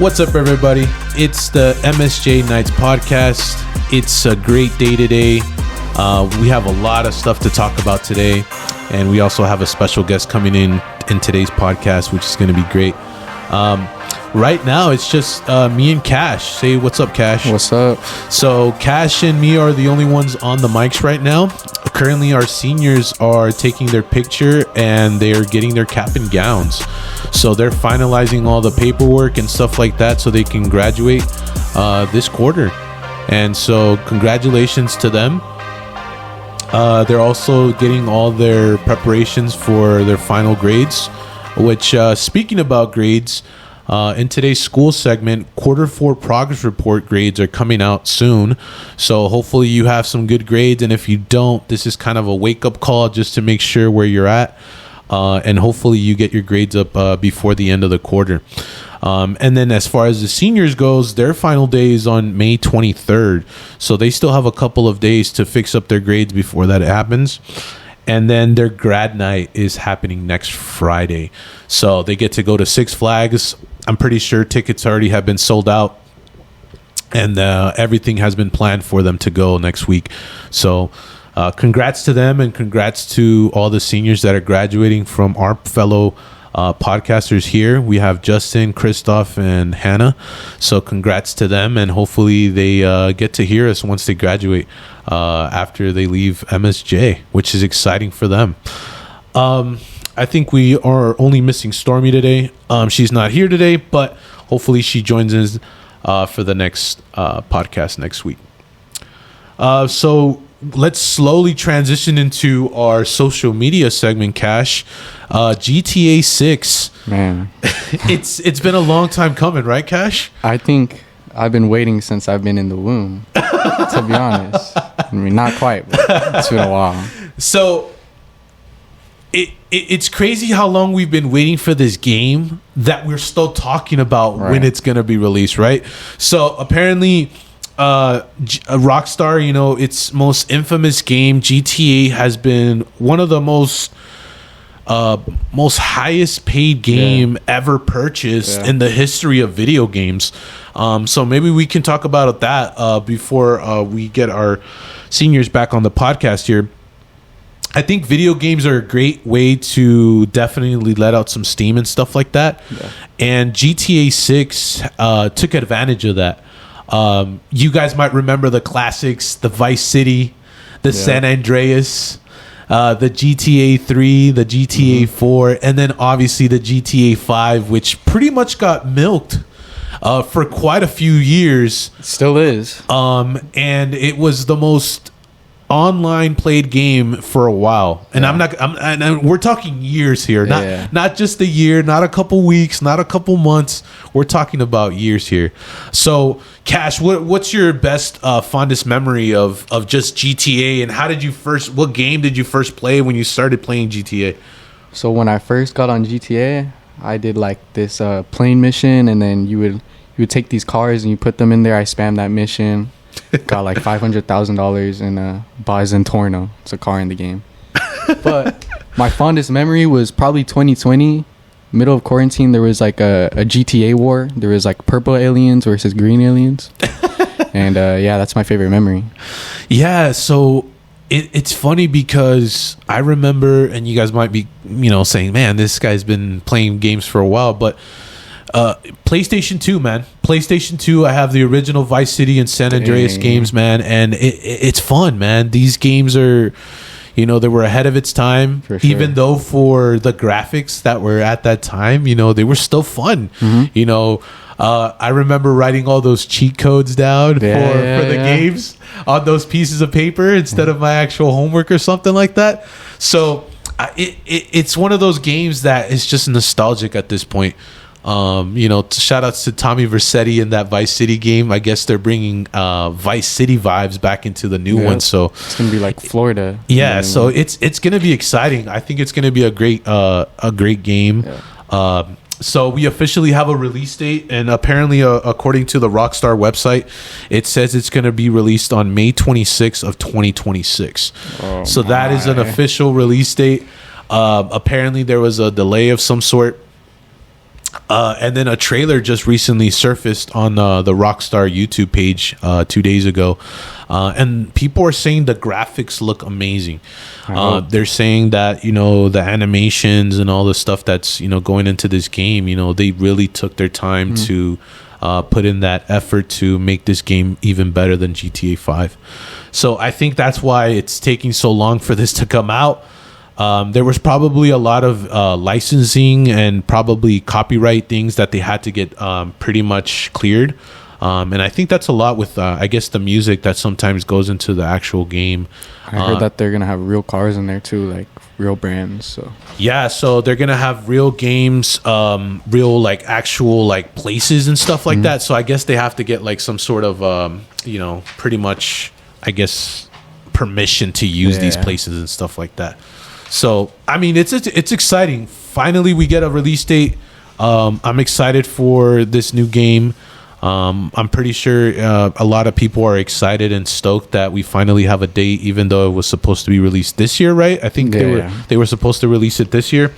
What's up, everybody? It's the MSJ Nights podcast. It's a great day today. We have a lot of stuff to talk about today, and we also have a special guest coming in today's podcast, which is going to be great. Right now, it's just me and Cash. Say what's up, Cash. What's up? So Cash and me are the only ones on the mics right now. Currently, our seniors are taking their picture and they're getting their cap and gowns. So they're finalizing all the paperwork and stuff like that so they can graduate this quarter. And so congratulations to them. They're also getting all their preparations for their final grades, which speaking about grades, in today's school segment, quarter 4 progress report grades are coming out soon. So hopefully you have some good grades. And if you don't, this is kind of a wake up call just to make sure where you're at. And hopefully you get your grades up before the end of the quarter. And then as far as the seniors goes, their final day is on May 23rd. So they still have a couple of days to fix up their grades before that happens. And then their grad night is happening next Friday. So they get to go to Six Flags. I'm pretty sure tickets already have been sold out. And everything has been planned for them to go next week. So congrats to them, and congrats to all the seniors that are graduating from our fellow podcasters here. We have Justin, Christoph, and Hannah. So congrats to them, and hopefully they get to hear us once they graduate after they leave MSJ, which is exciting for them. I think we are only missing Stormy today. She's not here today, but hopefully she joins us for the next podcast next week. So let's slowly transition into our social media segment, Cash. GTA 6. Man. It's been a long time coming, right, Cash? I think I've been waiting since I've been in the womb, to be honest. I mean, not quite, but it's been a while. So it's crazy how long we've been waiting for this game that we're still talking about when it's going to be released, right? So apparently Rockstar, you know, its most infamous game, GTA, has been one of the most highest paid game ever purchased in the history of video games. So maybe we can talk about that before we get our seniors back on the podcast here. I think video games are a great way to definitely let out some steam and stuff like that. Yeah. And GTA 6 took advantage of that. You guys might remember the classics, the Vice City, the San Andreas, the GTA 3, the GTA 4, and then obviously the GTA 5, which pretty much got milked for quite a few years. It still is. And it was the most online played game for a while, and we're talking years here, not just a year, not a couple weeks, not a couple months. We're talking about years here. So Cash, what's your best fondest memory of just GTA, and what game did you first play when you started playing GTA? So when I first got on GTA, I did like this plane mission, and then you would take these cars and you put them in there. I spammed that mission. Got like $500,000 in a Bison Torno. It's a car in the game. But my fondest memory was probably 2020. Middle of quarantine, there was like a GTA war. There was like purple aliens versus green aliens. And that's my favorite memory. Yeah, so it's funny because I remember, and you guys might be, saying, man, this guy's been playing games for a while, but PlayStation 2, man. PlayStation 2, I have the original Vice City and San Andreas games, man, and it's fun, man. These games are, they were ahead of its time, for sure. Even though for the graphics that were at that time, they were still fun. I remember writing all those cheat codes down for the games on those pieces of paper instead of my actual homework or something like that. So it's one of those games that is just nostalgic at this point. Shout outs to Tommy Vercetti in that Vice City game. I guess they're bringing Vice City vibes back into the new one. So it's gonna be like Florida. Yeah, so it's gonna be exciting. I think it's gonna be a great game. Yeah. So we officially have a release date, and apparently, according to the Rockstar website, it says it's going to be released on May 26th of 2026. So that is an official release date. Apparently, there was a delay of some sort. And then a trailer just recently surfaced on the Rockstar YouTube page 2 days ago. And people are saying the graphics look amazing. They're saying that, the animations and all the stuff that's, going into this game, they really took their time to put in that effort to make this game even better than GTA 5. So I think that's why it's taking so long for this to come out. There was probably a lot of licensing and probably copyright things that they had to get pretty much cleared. And I think that's a lot with, I guess, the music that sometimes goes into the actual game. I heard that they're going to have real cars in there too, like real brands. So yeah, so they're going to have real games, real like actual like places and stuff like that. So I guess they have to get like some sort of, pretty much, I guess, permission to use these places and stuff like that. So, I mean, it's exciting. Finally, we get a release date. I'm excited for this new game. I'm pretty sure a lot of people are excited and stoked that we finally have a date, even though it was supposed to be released this year, right? I think they were supposed to release it this year.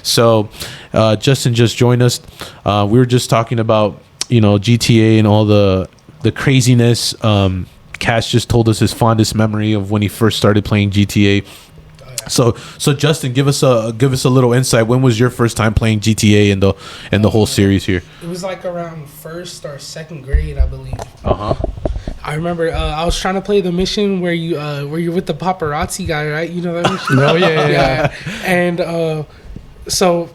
So, Justin just joined us. We were just talking about, GTA and all the craziness. Cash just told us his fondest memory of when he first started playing GTA. So Justin, give us a little insight. When was your first time playing GTA and the whole series here? It was like around first or second grade, I believe. I remember I was trying to play the mission where you're with the paparazzi guy, right? You know that mission? Oh yeah. And so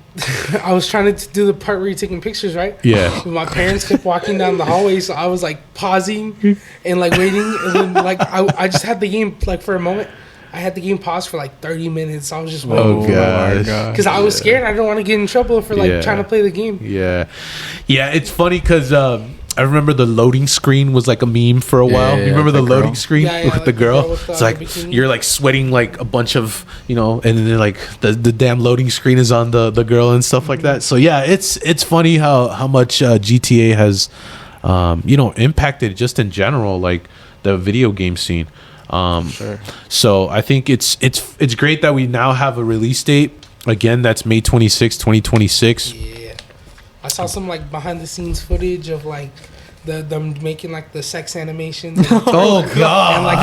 I was trying to do the part where you're taking pictures, right? Yeah. My parents kept walking down the hallway, so I was like pausing and like waiting, and then like I just had the game like for a moment. I had the game paused for like 30 minutes. I was just waiting. Oh gosh. Because I was scared. I didn't want to get in trouble for like trying to play the game. Yeah. It's funny because I remember the loading screen was like a meme for a while. You remember the loading screen with like the girl? with It's like you're like sweating like a bunch of, and then like the damn loading screen is on the girl and stuff like that. So yeah, it's funny how much GTA has impacted just in general, like the video game scene. Sure. So I think it's great that we now have a release date. Again, that's May 26, 2026. Yeah. I saw some like behind the scenes footage of like them making like the sex animations. Oh god. And like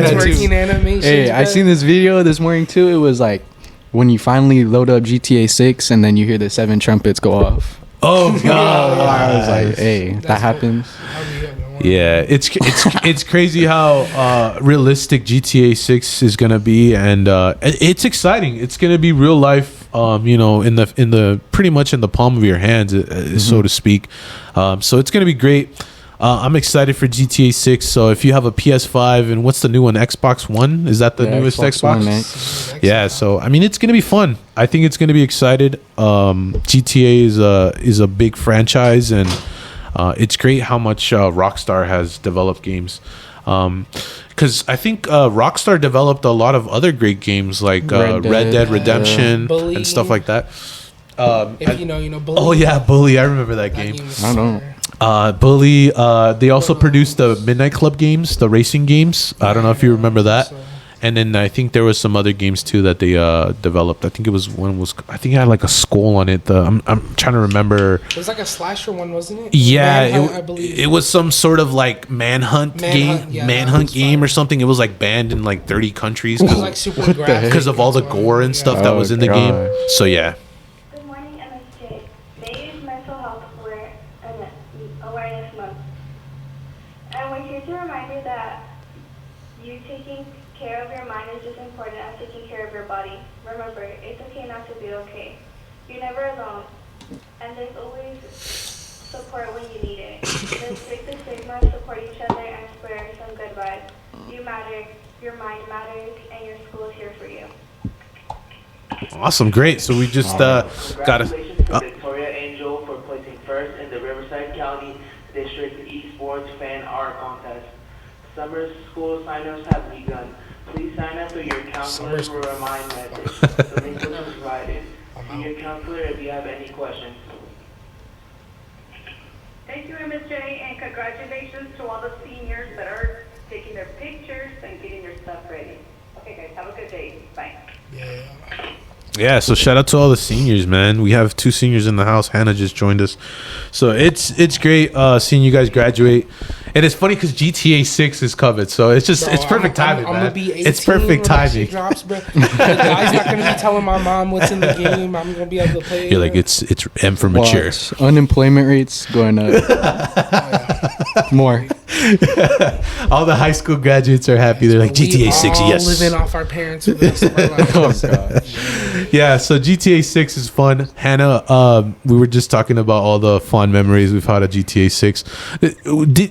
the twerking animations. Hey, I seen this video this morning too. It was like when you finally load up GTA 6 and then you hear the 7 trumpets go off. Oh god. I was like, hey, that happens. Yeah, it's crazy how realistic GTA 6 is gonna be, and it's exciting. It's gonna be real life, in the pretty much in the palm of your hands, so to speak. So it's gonna be great. I'm excited for GTA 6. So if you have a PS5 and what's the new one, Xbox One? Is that the newest Xbox? Yeah. So I mean, it's gonna be fun. I think it's gonna be excited. GTA is a big franchise, and it's great how much Rockstar has developed games. Because I think Rockstar developed a lot of other great games like Red Dead Redemption and stuff like that. If you know Bully. Oh yeah, Bully. I remember that game. I don't know. Bully. They also produced the Midnight Club games, the racing games. I don't know if you remember that. And then I think there was some other games too that they developed. I think it had like a skull on it. I'm trying to remember. It was like a slasher one, wasn't it? Yeah, Manhunt, I believe. It was some sort of like manhunt game or something. It was like banned in like 30 countries it was like super graphic because of all the gore and stuff that was in the game. So yeah. Good morning, MSJ. May is Mental Health Awareness Month. And we're here to remind you that you taking care of your mind is just important as taking care of your body. Remember, it's okay not to be okay. You're never alone. And there's always support when you need it. Let's break the stigma, support each other, and spread some good vibes. You matter, your mind matters, and your school is here for you. Awesome, great. So we just got Congratulations to Victoria Angel for placing first in the Riverside County District Esports Fan Art Contest. Summer school sign-ups have begun. Please sign up through your counselor for a remind message. The link was provided. See your counselor if you have any questions. Thank you, MSJ, and congratulations to all the seniors that are taking their pictures and getting their stuff ready. Okay, guys, have a good day. Bye. Yeah. Yeah, so shout out to all the seniors, man. We have 2 seniors in the house. Hannah just joined us, so it's great seeing you guys graduate. And it's funny because GTA 6 is coming, so it's just it's perfect timing, I'm man. gonna be 18 It's perfect when that shit timing. drops, bro. I'm not gonna be telling my mom what's in the game. I'm gonna be able to play. You're like it's M for mature. Watch. Unemployment rates going up. More. All the high school graduates are happy. They're like GTA 6, all yes. living off our parents for the rest of our lives. Oh god. Yeah, so GTA 6 is fun. Hannah, we were just talking about all the fond memories we've had of GTA 6.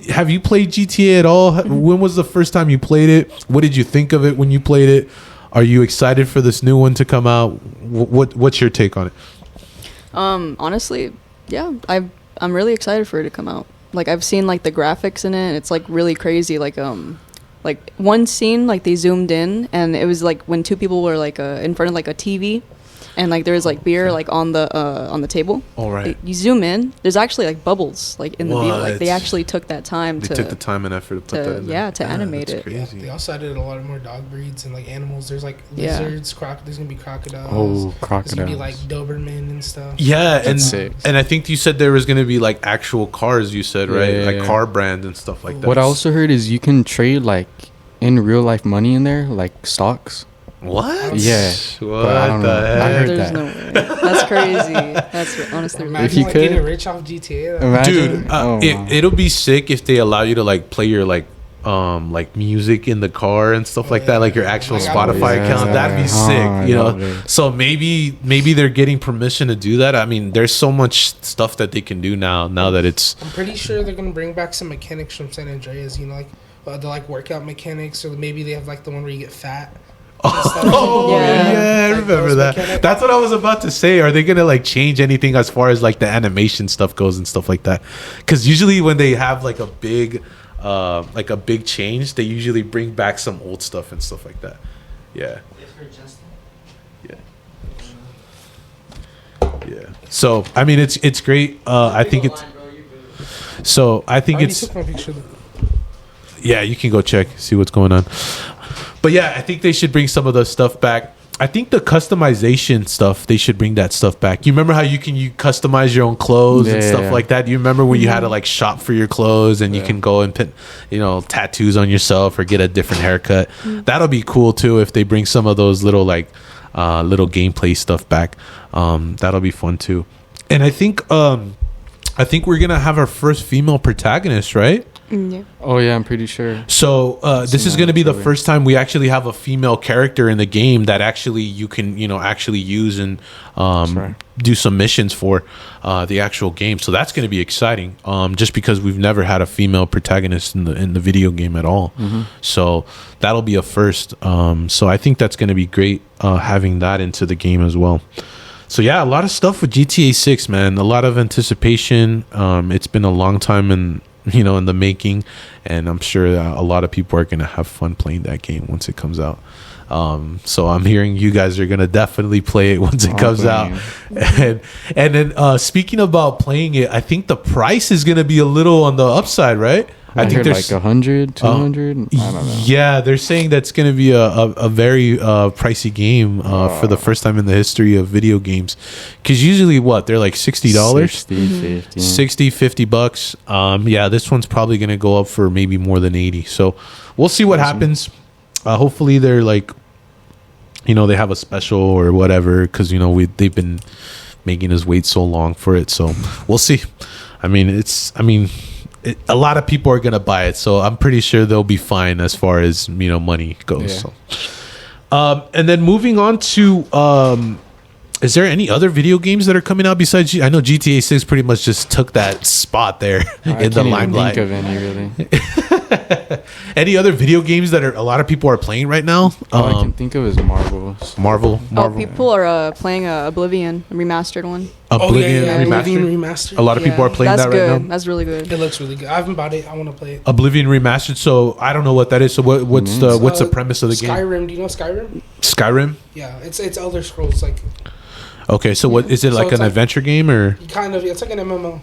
Have you played GTA at all? When was the first time you played it? What did you think of it when you played it? Are you excited for this new one to come out? What's your take on it? Honestly, yeah, I'm really excited for it to come out. Like I've seen like the graphics in it, and it's like really crazy. Like one scene, like they zoomed in, and it was like when 2 people were like in front of like a TV, and like there was like beer like on the table. All right. You zoom in, there's actually like bubbles like in the beer. Like they What? actually took that time They to took the time and effort to put that in there. yeah, to animate that's it. Yeah, crazy. they also added a lot more dog breeds and like animals. There's like Yeah. lizards, there's gonna be crocodiles. Oh, There's gonna be crocodiles. like Doberman and stuff. Yeah, and sick. and I think you said there was going to be like actual cars. You said right, Yeah, like yeah. car brand and stuff like that. What I also heard is you can trade like in real life money in there, like stocks. What? Yeah, What but I don't the know. I heck? heard There's that. no way. That's crazy. That's honestly really Imagine you like could- getting rich off GTA. Though. Imagine. Dude, Oh, wow. it'll be sick if they allow you to like play your like music in the car and stuff like that, like your actual Like, Spotify yeah. account. That'd be Oh, sick, I you know. love it. So maybe they're getting permission to do that. I mean, there's so much stuff that they can do now that it's I'm pretty sure they're gonna bring back some mechanics from San Andreas. You know, like the like workout mechanics, or maybe they have like the one where you get fat. Oh Yeah. yeah, I Like remember those that. mechanics. That's what I was about to say. Are they gonna like change anything as far as like the animation stuff goes and stuff like that? Because usually when they have like a big change, they usually bring back some old stuff and stuff like that. Yeah. Yeah. Yeah. So I mean, it's great. I think it's. So I think I already it's. took my picture. Yeah, you can go check, see what's going on. But yeah, I think they should bring some of the stuff back. I think the customization stuff, they should bring that stuff back. You remember how you customize your own clothes and Yeah, stuff yeah. like that? You remember when you had to like shop for your clothes and you Yeah. can go and put, tattoos on yourself or get a different haircut? That'll be cool too if they bring some of those little little gameplay stuff back. That'll be fun too. And I think we're gonna have our first female protagonist, right? yeah. Oh yeah, I'm pretty sure. So this is that going to be the trailer. first time we actually have a female character in the game that actually you can actually use and right. do some missions for the actual game. So that's going to be exciting. Just because we've never had a female protagonist in the video game at all. Mm-hmm. So that'll be a first. So I think that's going to be great having that into the game as well. So yeah, a lot of stuff with GTA 6, man. A lot of anticipation. It's been a long time in the making, and I'm sure a lot of people are gonna have fun playing that game once it comes out. So I'm hearing you guys are gonna definitely play it once it I'm comes out. playing And then speaking about playing it, I think the price is gonna be a little on the upside, right? I think heard like 100, 200. I don't know. Yeah, they're saying that's going to be a very pricey game for the first time in the history of video games. Because usually, they're like $60, 60, 50. 60, $50. Yeah, this one's probably going to go up for maybe more than 80. So we'll see what happens. Hopefully, they're like, they have a special or whatever. Because they've been making us wait so long for it. So we'll see. A lot of people are gonna buy it, so I'm pretty sure they'll be fine as far as money goes. Yeah. So, and then moving on to, is there any other video games that are coming out besides? I know GTA 6 pretty much just took that spot there I in can't the even limelight. think of any really. Any other video games that a lot of people are playing right now? All I can think of is Marvels. Marvel. Oh, people are playing Oblivion, a remastered one. Oblivion yeah, Remastered. Oblivion Remastered. A lot of people are playing that's that good. right now. That's really good. It looks really good. I haven't bought it. I want to play it. Oblivion Remastered. So I don't know what that is. So what's the premise of the game? Skyrim. Do you know Skyrim? Skyrim. Yeah, it's Elder Scrolls. Like Okay, so what is it So like it's an like- adventure game or? kind of. It's like an MMO.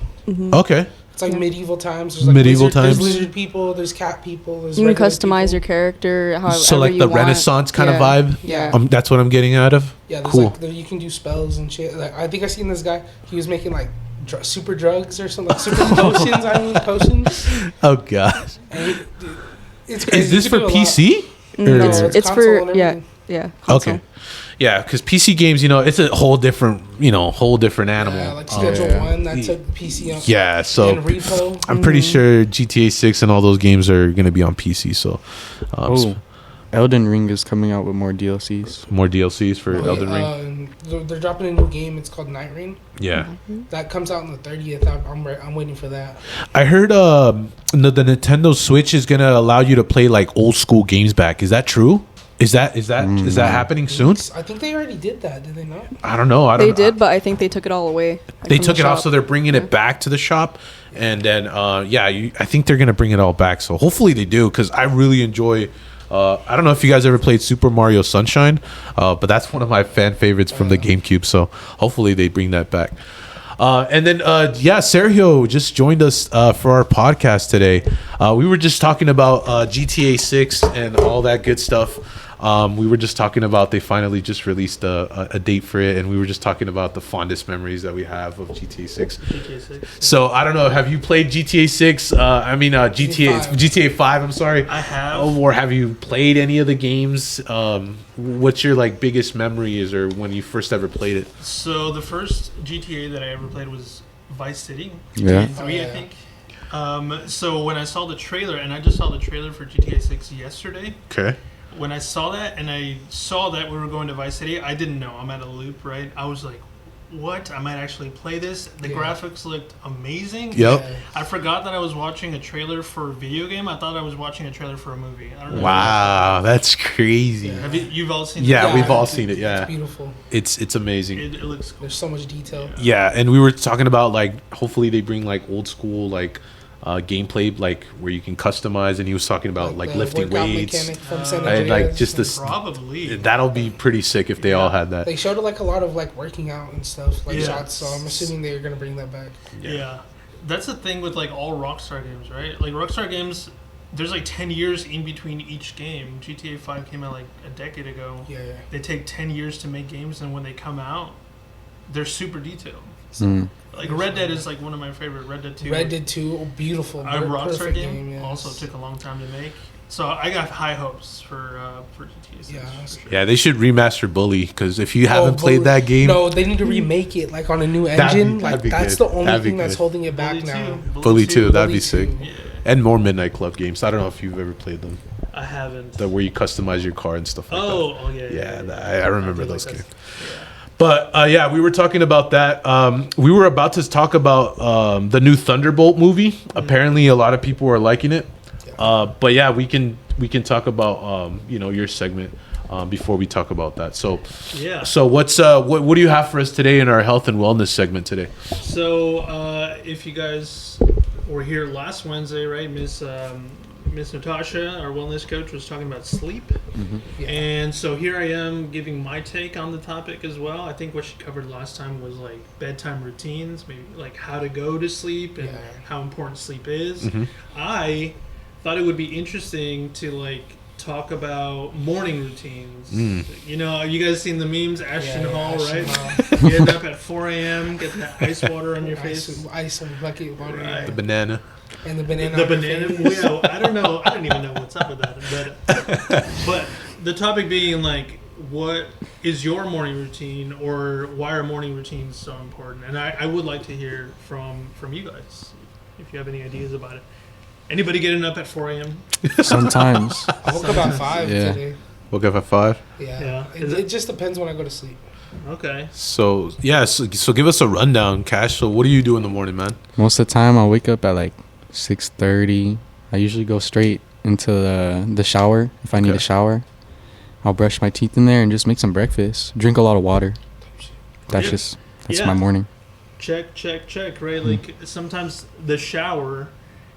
Okay. It's like Yeah. medieval times. There's like Medieval times. There's lizard people. There's cat people. There's You can regular customize your people. character however So like you the want. Renaissance kind of Yeah. vibe. Yeah. That's what I'm getting out of. Yeah, there's Cool. like you can do spells and shit. Like I think I seen this guy. He was making like super drugs or something. Like super potions. I mean potions. Oh god. And dude, it's crazy. Is this You for can do a lot. PC? No, Or- it's console for and yeah, everything. yeah. Console. Okay. Yeah, because PC games, it's a whole different, whole different animal. Yeah, like Schedule yeah. 1 that took PC on. Yeah, so And Repo. I'm pretty sure GTA 6 and all those games are going to be on PC. So, Oh, Elden Ring is coming out with more DLCs. more DLCs for Elden Ring. They're dropping a new game. It's called Night Rain. Yeah, That comes out on the 30th. I'm waiting for that. I heard the Nintendo Switch is going to allow you to play like old school games back. Is that true? Is that happening soon? I think they already did that. Did they not? I don't know. I don't They know. did, but I think they took it all away. like, They from took the it off, shop. so they're bringing it back to the shop, and then I think they're gonna bring it all back. So hopefully they do, because I really enjoy. I don't know if you guys ever played Super Mario Sunshine, but that's one of my fan favorites from the GameCube. So hopefully they bring that back. And then Sergio just joined us for our podcast today. We were just talking about GTA 6 and all that good stuff. We were just talking about they finally just released a date for it, and we were just talking about the fondest memories that we have of GTA 6. So I don't know, have you played GTA 6? GTA 5. I'm sorry. I have. Or have you played any of the games? What's your like biggest memory is, or when you first ever played it? So the first GTA that I ever played was Vice City. Yeah. GTA 3, Oh, yeah. I think. So when I saw the trailer, and I just saw the trailer for GTA 6 yesterday. Okay. When I saw that, and I saw that we were going to Vice City, I didn't know. I'm at a loop, right? I was like, what? I might actually play this. The Yeah. graphics looked amazing. Yep. Yeah. I forgot that I was watching a trailer for a video game. I thought I was watching a trailer for a movie. I don't know. Wow, that's crazy. Have you've all seen Yeah, it? we've all seen it. Yeah, It's beautiful. it's amazing. It looks cool. There's so much detail. Yeah, and we were talking about like hopefully they bring like old school like gameplay like where you can customize, and he was talking about like the lifting workout weights. mechanic from San And like Andreas. just this, Probably. that'll be pretty sick if they all had that. They showed like a lot of like working out and stuff, like Yeah. shots. So I'm assuming they're gonna bring that back. Yeah. That's the thing with like all Rockstar games, right? Like Rockstar games, there's like 10 years in between each game. GTA 5 came out like a decade ago. Yeah, yeah. They take 10 years to make games, and when they come out, they're super detailed. Mm. Like Red Dead is like one of my favorite. Red Dead 2. Red Dead 2, beautiful. A Rockstar perfect game, yes. also took a long time to make. So I got high hopes for GTA 6. Yeah. for sure. Yeah, they should remaster Bully, because if you Oh, haven't played Bully. that game, No, they need to remake it like on a new That'd be- engine. that'd Like be that's good. the only That'd be thing that's good. holding it back Bully now. 2. Bully 2, that'd be Bully sick. 2. Yeah, And more Midnight Club games. I don't know if you've ever played them, I haven't. the where you customize your car and stuff like that. Oh yeah. Yeah, I remember do those like games. that. But yeah, we were talking about that. We were about to talk about the new Thunderbolt movie. Apparently, a lot of people are liking it. But yeah, we can talk about your segment before we talk about that. So Yeah. so what do you have for us today in our health and wellness segment today? So, if you guys were here last Wednesday, right, Miss Natasha, our wellness coach, was talking about sleep. Yeah. And so here I am giving my take on the topic as well. I think what she covered last time was like bedtime routines, maybe like how to go to sleep and Yeah. how important sleep is. Mm-hmm. I thought it would be interesting to like talk about morning routines. You know, you guys seen the memes, Ashton Yeah, Hall, Ashton right? Hall. Getting up at 4 a.m., getting that ice water on your face. Ice and bucket of water. Right. The banana. And the banana. The on your banana. face. Well, yeah, I don't know. I don't even know what's up with that. But the topic being like, what is your morning routine, or why are morning routines so important? And I would like to hear from you guys if you have any ideas about it. Anybody getting up at 4 a.m.? Sometimes. I woke up at 5 Yeah. today. Woke up at 5. Yeah. Yeah. It just depends when I go to sleep. Okay. So yeah, so give us a rundown, Cash. So what do you do in the morning, man? Most of the time, I'll wake up at like 6:30. I usually go straight into the shower if I need Okay. a shower. I'll brush my teeth in there and just make some breakfast. Drink a lot of water. That's Yeah. that's Yeah. my morning. Check, right? Like sometimes the shower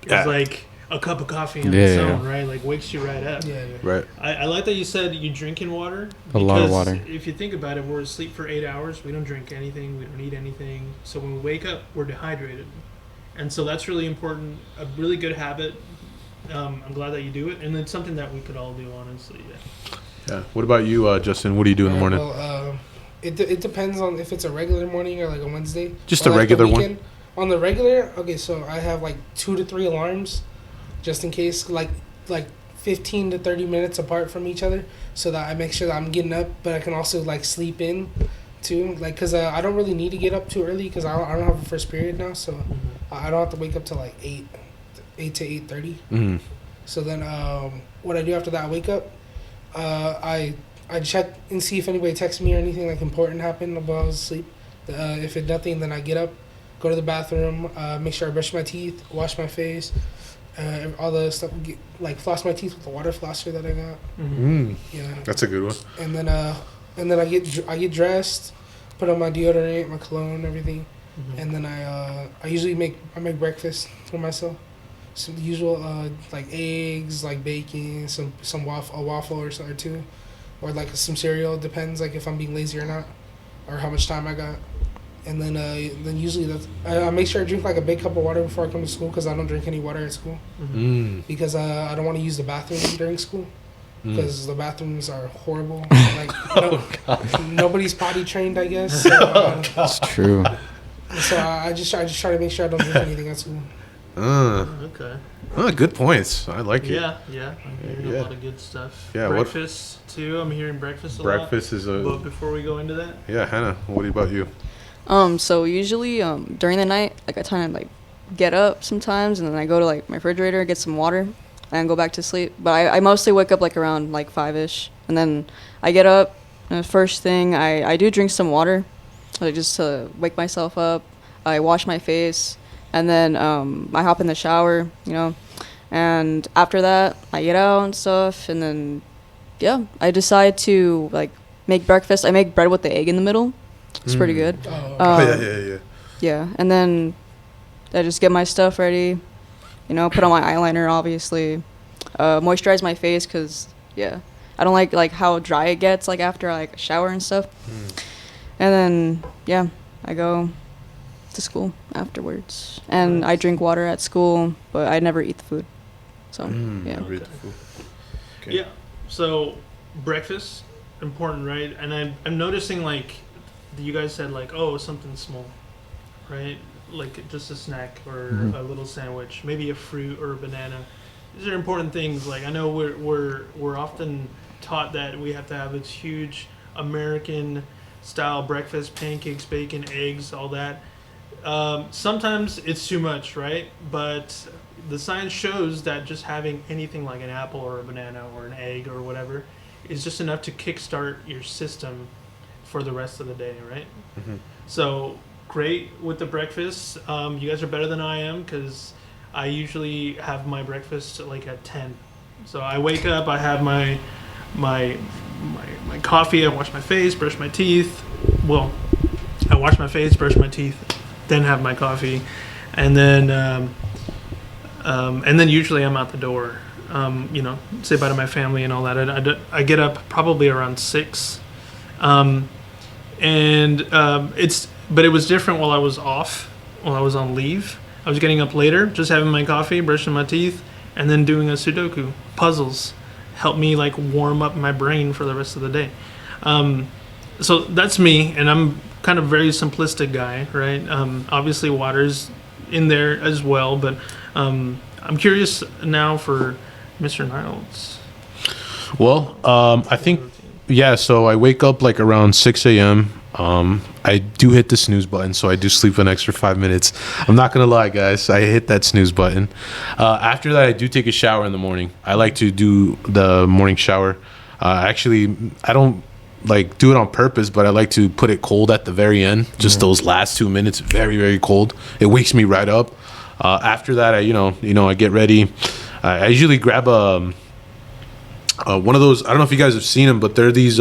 is Yeah. like a cup of coffee on Yeah, its yeah. own, right? Like wakes you right up. Yeah. Right. I like that you said you drink in water. A lot of because water. If you think about it, we're asleep for 8 hours. We don't drink anything. We don't eat anything. So when we wake up, we're dehydrated. And so that's really important, a really good habit. I'm glad that you do it, and it's something that we could all do, honestly. Yeah. What about you, Justin? What do you do in the morning? Well, it depends on if it's a regular morning or like a Wednesday. Just or a like regular the one? On the regular, okay, so I have like 2 to 3 alarms just in case, like 15 to 30 minutes apart from each other, so that I make sure that I'm getting up, but I can also like sleep in too, like because I don't really need to get up too early because I don't have a first period now, so I don't have to wake up till like 8 to 8:30. Mm-hmm. So then what I do after that, I wake up, I check and see if anybody texts me or anything like important happened while I was asleep. If it's nothing, then I get up, go to the bathroom, make sure I brush my teeth, wash my face, all the stuff, like floss my teeth with the water flosser that I got. Yeah, That's a good one. and then I get dressed, put on my deodorant, my cologne, everything, and then I usually make breakfast for myself. Some usual like eggs, like bacon, some waffle or something or two, or like some cereal. Depends like if I'm being lazy or not, or how much time I got. And then usually I make sure I drink like a big cup of water before I come to school because I don't drink any water at school because I don't want to use the bathroom during school because the bathrooms are horrible. Like nobody's potty trained, I guess. So, That's true. so I just try to make sure I don't drink anything at school. Okay. Good points. I like it. Yeah. I'm hearing a lot of good stuff. Yeah, breakfast too. I'm hearing breakfast a lot. Breakfast is But before we go into that, Yeah, Hannah. What about you? So usually during the night, like I kind of like get up sometimes, and then I go to like my refrigerator, get some water, and go back to sleep. But I mostly wake up like around like 5ish, and then I get up, and the first thing I do drink some water, like just to wake myself up. I wash my face, and then I hop in the shower, and after that I get out and stuff, and then I decide to like make breakfast. I make bread with the egg in the middle. It's pretty good. Yeah. Yeah, and then I just get my stuff ready, put on my eyeliner, obviously, moisturize my face because, I don't like how dry it gets, like, after, like, a shower and stuff. And then, I go to school afterwards. And I drink water at school, but I never eat the food. So, Never eat the food. Okay. yeah. So breakfast important, right? And I'm noticing like you guys said like, oh, something small, right? Like just a snack or a little sandwich, maybe a fruit or a banana. These are important things. Like I know we're often taught that we have to have this huge American style breakfast, pancakes, bacon, eggs, all that. Sometimes it's too much, right? But the science shows that just having anything like an apple or a banana or an egg or whatever is just enough to kickstart your system for the rest of the day, right? So great with the breakfast. You guys are better than I am because I usually have my breakfast like at 10. So I wake up, I have my coffee, I wash my face, brush my teeth. Well, I wash my face, brush my teeth, then have my coffee, and then usually I'm out the door. Say bye to my family and all that. I get up probably around 6, but it was different while I was off, while I was on leave. I was getting up later, just having my coffee, brushing my teeth, and then doing a Sudoku. Puzzles help me like warm up my brain for the rest of the day. So that's me, and I'm kind of very simplistic guy, right? Obviously water's in there as well, but I'm curious now for Mr. Niles. Well, I think, so I wake up like around 6 a.m. I do hit the snooze button, so I do sleep an extra 5 minutes. I'm not going to lie, guys. I hit that snooze button. After that, I do take a shower in the morning. I like to do the morning shower. Actually, I don't like do it on purpose, but I like to put it cold at the very end. Just those last 2 minutes, very, very cold. It wakes me right up. After that, I get ready. I usually grab one of those. I don't know if you guys have seen them, but they're these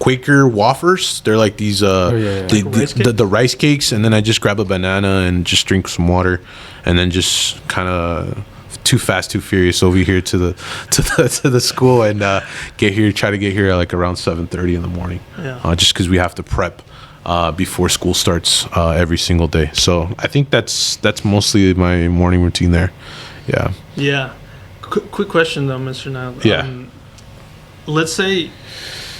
Quaker wafers. They're like these the rice cakes, and then I just grab a banana and just drink some water, and then just kind of too fast, too furious over here to the school and try to get here at like around 7:30 in the morning. Just because we have to prep. before school starts every single day. So I think that's mostly my morning routine there. Yeah. Yeah. Quick question though, Mr. Nile. Yeah. Let's say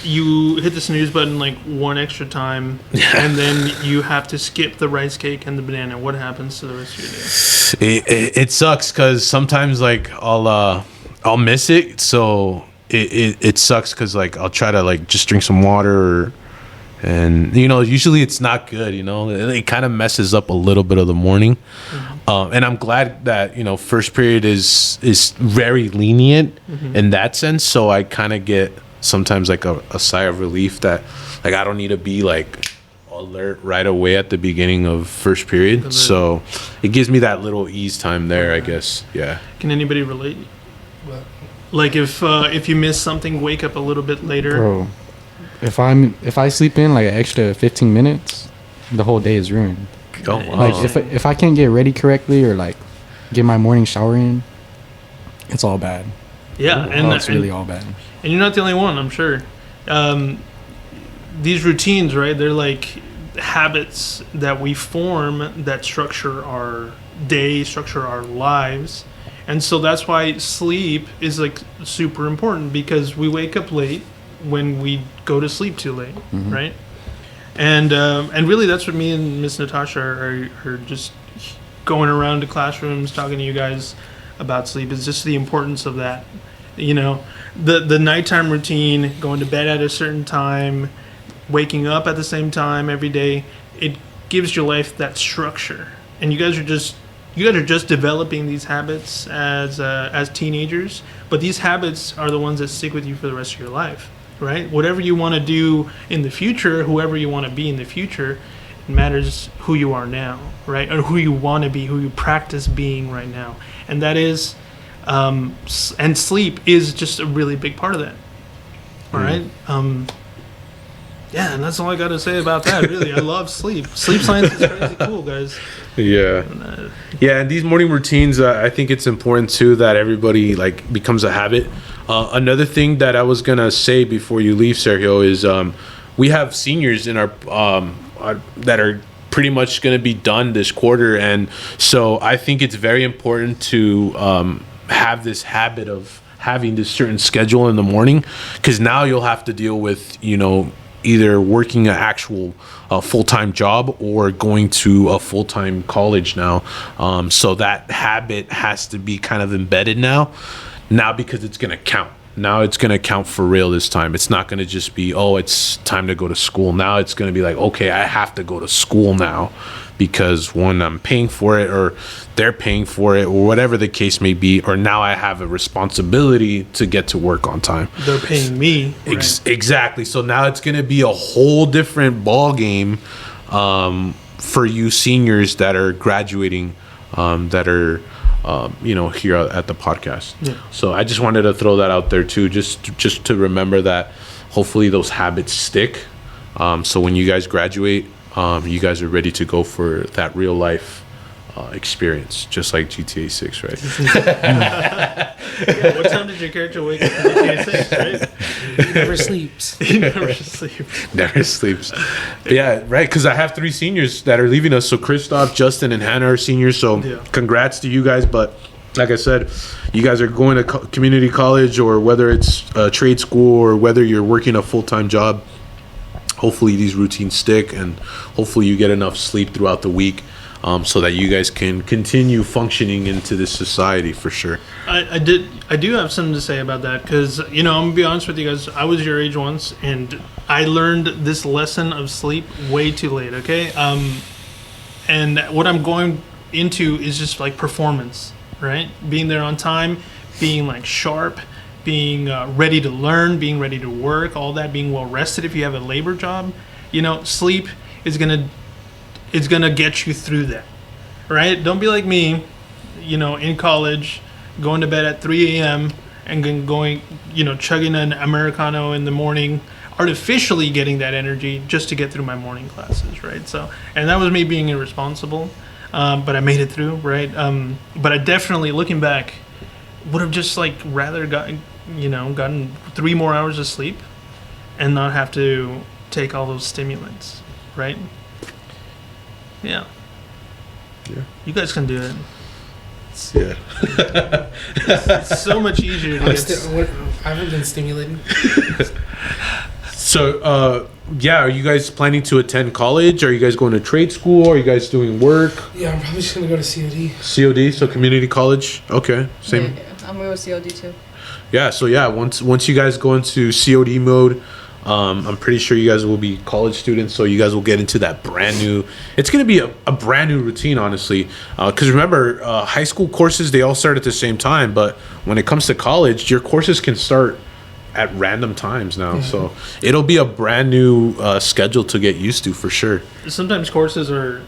you hit the snooze button like one extra time, and then you have to skip the rice cake and the banana. What happens to the rest of your day? It sucks because sometimes like I'll miss it. So it sucks because like I'll try to like just drink some water and usually it's not good. It kind of messes up a little bit of the morning. And I'm glad that first period is very lenient in that sense. So I kind of get sometimes like a sigh of relief that like I don't need to be like alert right away at the beginning of first period. So it gives me that little ease time there, I guess. Yeah. Can anybody relate? What? Like if you miss something, wake up a little bit later. Bro, if I sleep in like an extra 15 minutes, the whole day is ruined. Oh, wow. Like if I can't get ready correctly or like get my morning shower in, it's all bad. Yeah, It's really all bad. And you're not the only one, I'm sure. These routines, right? They're like habits that we form that structure our day, structure our lives. And so that's why sleep is like super important, because we wake up late when we go to sleep too late, right? And really that's what me and Miss Natasha are just going around to classrooms talking to you guys about sleep. Is just the importance of that. The nighttime routine, going to bed at a certain time, waking up at the same time every day, it gives your life that structure. And you guys are just developing these habits as teenagers, but these habits are the ones that stick with you for the rest of your life, right? Whatever you want to do in the future, whoever you want to be in the future, it matters who you are now, right? Or who you want to be, who you practice being right now. And that is and sleep is just a really big part of that. All right. Yeah, and that's all I got to say about that. Really, I love sleep. Sleep science is crazy cool, guys. Yeah. And these morning routines, I think it's important too that everybody like becomes a habit. Another thing that I was gonna say before you leave, Sergio, is we have seniors in our that are pretty much gonna be done this quarter, and so I think it's very important to have this habit of having this certain schedule in the morning, because now you'll have to deal with either working an actual full-time job or going to a full-time college now. So that habit has to be kind of embedded now because it's going to count. Now it's going to count for real this time. It's not going to just be, it's time to go to school. Now it's going to be like, okay, I have to go to school now because one, I'm paying for it, or they're paying for it, or whatever the case may be, or now I have a responsibility to get to work on time. They're paying me. Right? Exactly. So now it's going to be a whole different ball game for you seniors that are graduating, that are here at the podcast. Yeah. So I just wanted to throw that out there too, just to remember that hopefully those habits stick. So when you guys graduate, you guys are ready to go for that real life experience, just like GTA 6, right? Yeah, what time did your character wake up in GTA 6, right? He never sleeps. Never sleeps. Yeah, right, because I have 3 seniors that are leaving us. So Christoph, Justin, and Hannah are seniors. So congrats to you guys. But like I said, you guys are going to community college, or whether it's a trade school or whether you're working a full-time job, hopefully these routines stick, and hopefully you get enough sleep throughout the week, so that you guys can continue functioning into this society for sure. I do have something to say about that, because I'm gonna be honest with you guys. I was your age once, and I learned this lesson of sleep way too late. Okay, and what I'm going into is just like performance, right? Being there on time, being like sharp, being ready to learn, being ready to work, all that, being well rested if you have a labor job. Sleep is gonna get you through that, right? Don't be like me, in college, going to bed at 3 a.m. and then going, chugging an Americano in the morning, artificially getting that energy just to get through my morning classes, right? So, and that was me being irresponsible, but I made it through, right? But I definitely, looking back, would have just like rather gotten 3 more hours of sleep and not have to take all those stimulants. right? Yeah. Yeah. You guys can do it. Yeah. It's so much easier to get. I haven't been stimulating. So, yeah, are you guys planning to attend college? Are you guys going to trade school? Are you guys doing work? Yeah, I'm probably just gonna go to COD. COD, so community college. Okay, same. Yeah, I'm going with COD too. Yeah, so yeah, once you guys go into COD mode, I'm pretty sure you guys will be college students, so you guys will get into that brand new. It's going to be a brand new routine, honestly, because remember, high school courses, they all start at the same time, but when it comes to college, your courses can start at random times now. So it'll be a brand new schedule to get used to for sure. Sometimes courses are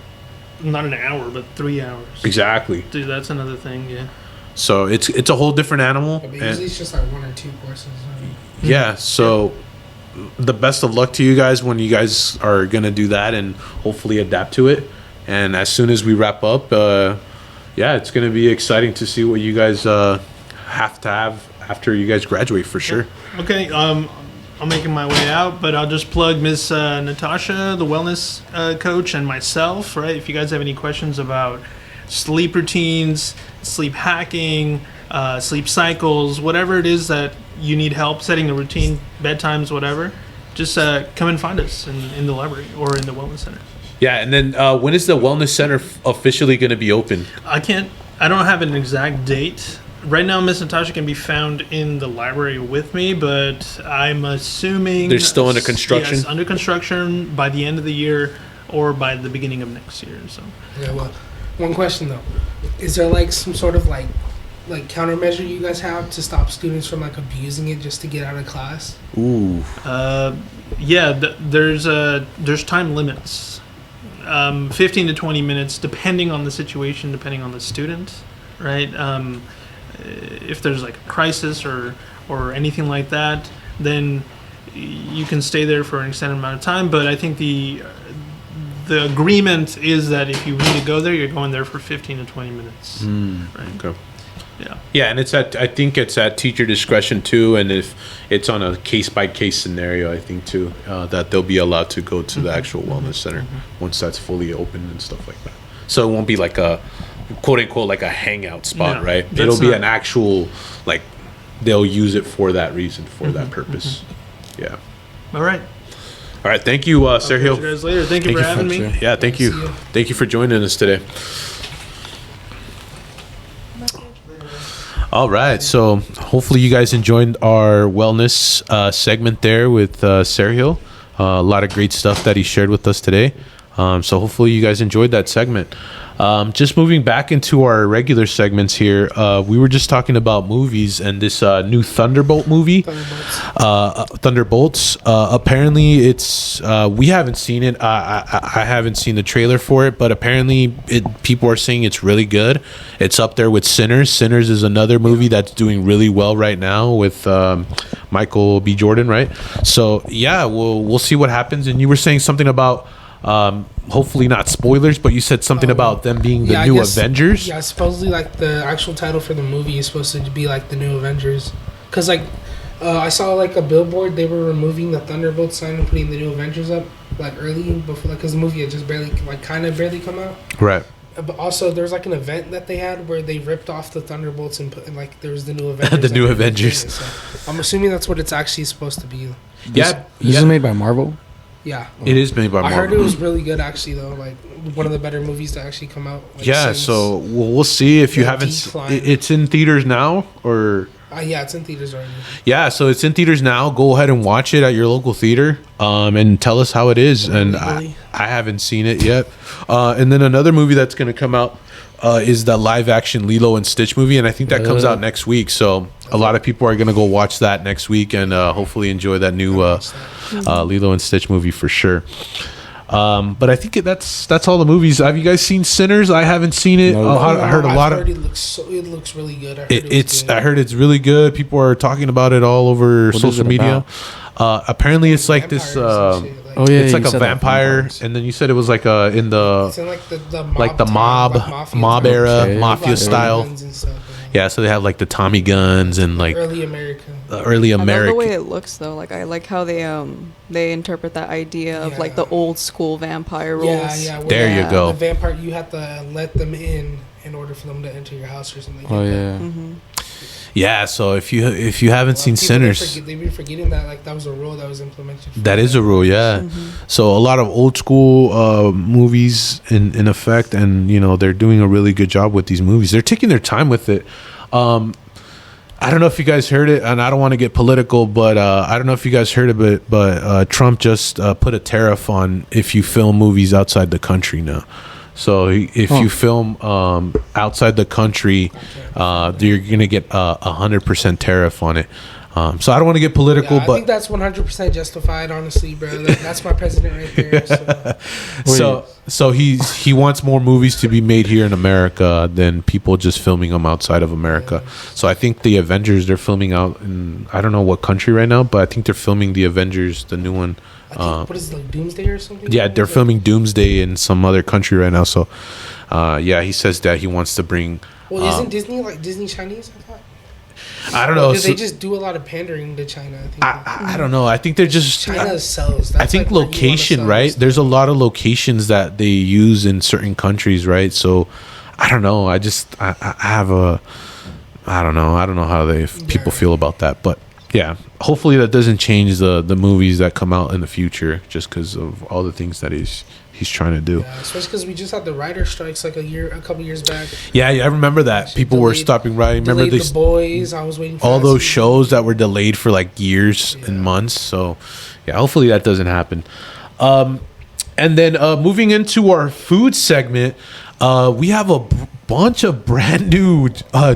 not an hour, but 3 hours. Exactly. Dude, that's another thing. Yeah. So it's a whole different animal. But usually it's just like 1 or 2 courses. Yeah. So the best of luck to you guys when you guys are gonna do that and hopefully adapt to it. And as soon as we wrap up, yeah, it's gonna be exciting to see what you guys have to have after you guys graduate for sure. Okay, I'm making my way out, but I'll just plug Miss Natasha, the wellness coach, and myself, right? If you guys have any questions about sleep routines, sleep hacking, sleep cycles, whatever it is that you need help setting a routine, bedtimes, whatever, just come and find us in the library or in the wellness center. Yeah, and then when is the wellness center officially going to be open? I don't have an exact date. Right now, Miss Natasha can be found in the library with me, but I'm assuming They're still under construction? Yes, under construction by the end of the year or by the beginning of next year. So. Yeah, well, one question though. Is there like some sort of like countermeasure you guys have to stop students from like abusing it just to get out of class? Ooh. Yeah, there's time limits. 15 to 20 minutes, depending on the situation, depending on the student, right? If there's like a crisis or anything like that, then you can stay there for an extended amount of time. But I think the agreement is that if you need to go there, you're going there for 15 to 20 minutes. Right? Okay. Yeah. Yeah, and I think it's at teacher discretion too, and if it's on a case by case scenario, I think too that they'll be allowed to go to the actual wellness center once that's fully open and stuff like that. So it won't be like a quote unquote like a hangout spot, No, right? that's It'll be not- an actual like they'll use it for that reason, for that purpose. Yeah. All right. All right. Thank you, Sergio. Catch you guys later. Thank you for having me. Yeah, thank you. See you. Thank you for joining us today. All right, so hopefully you guys enjoyed our wellness segment there with Sergio. A lot of great stuff that he shared with us today. So hopefully you guys enjoyed that segment. Just moving back into our regular segments here, we were just talking about movies and this new Thunderbolt movie. Thunderbolts. Apparently, it's we haven't seen it. I haven't seen the trailer for it, but apparently, people are saying it's really good. It's up there with Sinners. Sinners is another movie that's doing really well right now with Michael B. Jordan, right? So yeah, we'll see what happens. And you were saying something about. Hopefully not spoilers, but you said something about them being the new Avengers. Yeah, supposedly like the actual title for the movie is supposed to be like the new Avengers. Cause like I saw like a billboard, they were removing the Thunderbolt sign and putting the new Avengers up like early before, like, cause the movie had just barely come out. Right. But also there was like an event that they had where they ripped off the Thunderbolts and put and, like there was the new Avengers. The new Avengers. So I'm assuming that's what it's actually supposed to be. Yeah. This is made by Marvel. Yeah. It is made by I Marvel. heard it was really good actually though, like one of the better movies to actually come out. Like, Yeah, since- so we'll see if you the haven't. decline. It's in theaters now, or yeah, it's in theaters already. yeah, so it's in theaters now. Go ahead and watch it at your local theater, and tell us how it is. And I haven't seen it yet. And then another movie that's going to come out is the live action Lilo and Stitch movie, and I think that comes out next week. So a lot of people are going to go watch that next week and hopefully enjoy that new Lilo and Stitch movie for sure. But I think that's all the movies. Have you guys seen Sinners? I haven't seen it. No. I heard a lot of. It looks really good. I heard It's. good. I heard it's really good. People are talking about it all over What is social it media. Apparently, it's like this. Vampires and shit, like- Oh yeah, It's you like a said that, vampire, vampires. and then you said it was like in the It's in like the mob like the time, mob like mafia mob time. era Okay. mafia Like style. guns and stuff, Yeah, so they have like the Tommy guns and like Early America. early I love the America. way it looks though. Like I like how they interpret that idea of like the Yeah. old school vampire rules. Yeah. where There you go. The vampire, you have to let them in order for them to enter your house or something. Oh like that. yeah. Mm-hmm. Yeah, so if you haven't seen People, they Sinners, forget- they be forgetting that like that was a rule that was implemented. that is a rule, yeah. So a lot of old school movies in effect, and you know they're doing a really good job with these movies. They're taking their time with it. I don't know if you guys heard it, and I don't want to get political, but I don't know if you guys heard of it, but Trump just put a tariff on if you film movies outside the country now. So if you film outside the country, you're gonna get 100% tariff on it. So I don't want to get political, I but think that's 100% justified, honestly, bro. That's my president right there. So. so he wants more movies to be made here in America than people just filming them outside of America. So I think the Avengers, they're filming out in, I don't know what country right now, but I think they're filming the Avengers, the new one. I think, what is it, like Doomsday or something? Yeah, they're filming Doomsday in some other country right now. So yeah, he says that he wants to bring. Well, isn't Disney like Disney Chinese? I thought. I don't know. Do they just do a lot of pandering to China? I think. I don't know. I think they're just China sells. That's I think like where you wanna location, sell right? stuff. There's a lot of locations that they use in certain countries, right? So I don't know. I have a I don't know. I don't know how people feel about that, but yeah, hopefully that doesn't change the movies that come out in the future just because of all the things that he's trying to do. Yeah, especially because we just had the writer strikes like a couple years back. Yeah, I remember that. People were stopping writing. Remember Delayed they the boys. I was waiting for all that those season. shows that were delayed for like years and months. So yeah, hopefully that doesn't happen. And then moving into our food segment, we have a bunch of brand new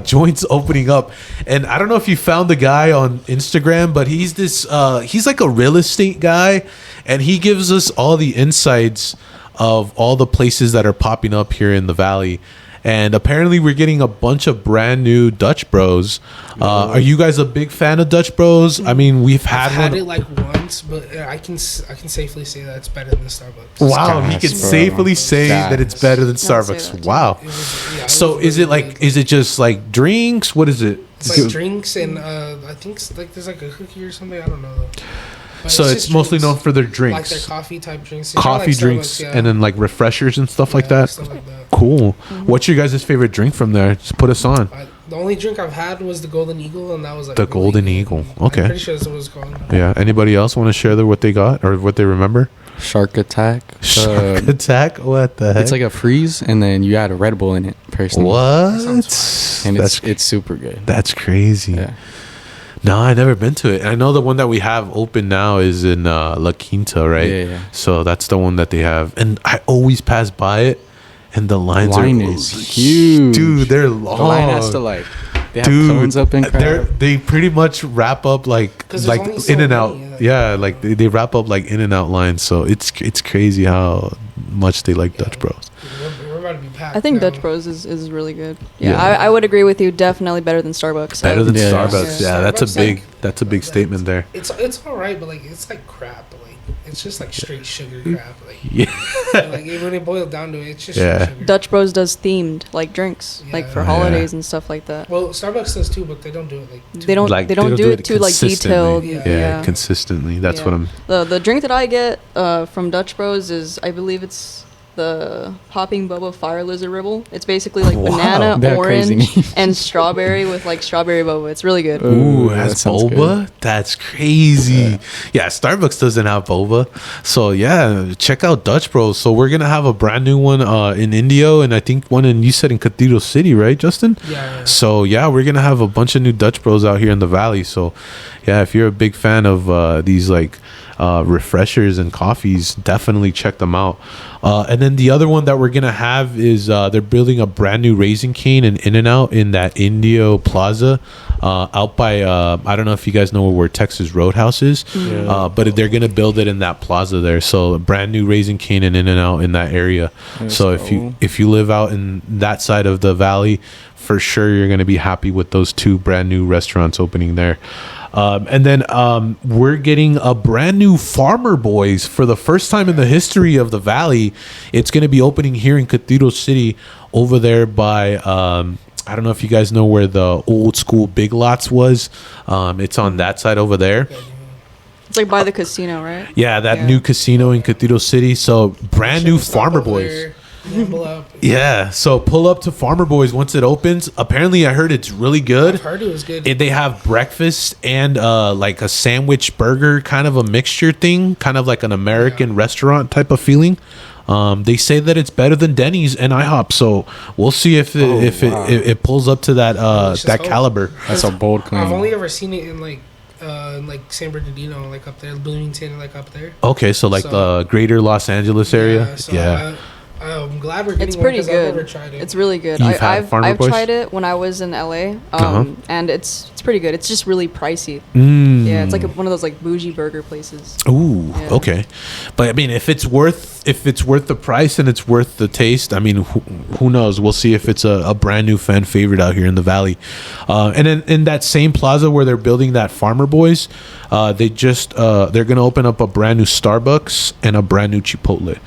joints opening up, and I don't know if you found the guy on Instagram, but he's like a real estate guy, and he gives us all the insights of all the places that are popping up here in the valley. And apparently we're getting a bunch of brand new Dutch Bros. Are you guys a big fan of Dutch Bros? I mean, we've I've had had one. it like once, but I can safely say that it's better than Starbucks. Wow, he Gas, can bro. safely say Gas. that it's better than say that Starbucks. too. Wow. It was, it So was is it really like, good. is it just like drinks? What is it? It's like drinks and I think like there's like a cookie or something. I don't know though. But So it's just mostly drinks. known for their Like drinks. their coffee type drinks. It's kinda Coffee like drinks Starbucks, yeah. and then like refreshers and stuff like Yeah, that. stuff like that. Cool. What's your guys' favorite drink from there? Just put us on. The only drink I've had was the Golden Eagle, and that was like The really Golden good. Eagle. I'm Okay. pretty sure that's what it's called. Yeah. Anybody else want to share what they got or what they remember? Shark Attack. Shark Attack? What the heck? It's like a freeze, and then you add a Red Bull in it. Personally, what? and That's it's super good. that's crazy. Yeah. No, I've never been to it. I know the one that we have open now is in La Quinta, right? Yeah. So that's the one that they have. And I always pass by it, and the lines Line are is huge. Dude, they're long. The line has to like they have Dude, cones up and crap. they pretty much wrap up like 'Cause there's only so in and out. many, Yeah, like they wrap up like in and out lines. So it's crazy how much they like Dutch Bros. We're about to be packed. I think now. Dutch Bros is really good. Yeah, Yeah. I would agree with you. Definitely better than Starbucks. Better than Yeah. Starbucks. Yeah, Yeah. that's a Starbucks, that's a big statement there. It's all right, but like it's like crap. Like it's just like straight sugar crap. Like Yeah. like when it boils down to it, it's just Yeah. sugar. Dutch Bros does themed like drinks, like for Yeah. holidays and stuff like that. Well, Starbucks does too, but they don't do it like. too They don't Like, they don't they'll do do it it too like detailed. consistently. Yeah. Consistently. That's Yeah. what I'm. The drink that I get from Dutch Bros is I believe it's the Popping Boba Fire Lizard Ribble. It's basically like Wow. banana, They're crazy orange, names. and strawberry with like strawberry boba. It's really good. Ooh, that has sounds boba? That's crazy. Yeah, Starbucks doesn't have boba. So yeah, check out Dutch Bros. So we're gonna have a brand new one in Indio, and I think one you said in Cathedral City, right, Justin? Yeah. So yeah, we're gonna have a bunch of new Dutch Bros out here in the valley. So yeah, if you're a big fan of these like refreshers and coffees, definitely check them out. And then the other one that we're gonna have is they're building a brand new Raising Cane and In-N-Out in that Indio Plaza out by I don't know if you guys know where Texas Roadhouse is, but they're gonna build it in that plaza there. So a brand new Raising Cane and In-N-Out in that area. So if you live out in that side of the valley, for sure you're gonna be happy with those two brand new restaurants opening there. And then we're getting a brand new Farmer Boys for the first time in the history of the valley. It's going to be opening here in Cathedral City over there by I don't know if you guys know where the old school Big Lots was. It's on that side over there. It's like by the casino, right? Yeah, that Yeah. new casino in Cathedral City. So brand new Farmer Boys. Up. Yeah, so pull up to Farmer Boys once it opens. Apparently, I heard it's really good. I've heard it was good. They have breakfast and like a sandwich burger, kind of a mixture thing, kind of like an American restaurant type of feeling. They say that it's better than Denny's and IHOP, so we'll see if it pulls up to that that caliber. That's a bold claim. I've only ever seen it in like San Bernardino, like up there, Bloomington, like up there. Okay, so like the greater Los Angeles area. Yeah. So Yeah. I'm glad we're getting It's pretty one 'cause I've good. never tried it. It's really good. You've had I've Farmer Boys? tried it when I was in LA, and it's pretty good. It's just really pricey. Mm. Yeah, it's like one of those like bougie burger places. Ooh, Yeah. okay. But I mean, if it's worth the price and it's worth the taste, I mean, who knows? We'll see if it's a brand new fan favorite out here in the valley. And then in that same plaza where they're building that Farmer Boys, they're gonna open up a brand new Starbucks and a brand new Chipotle.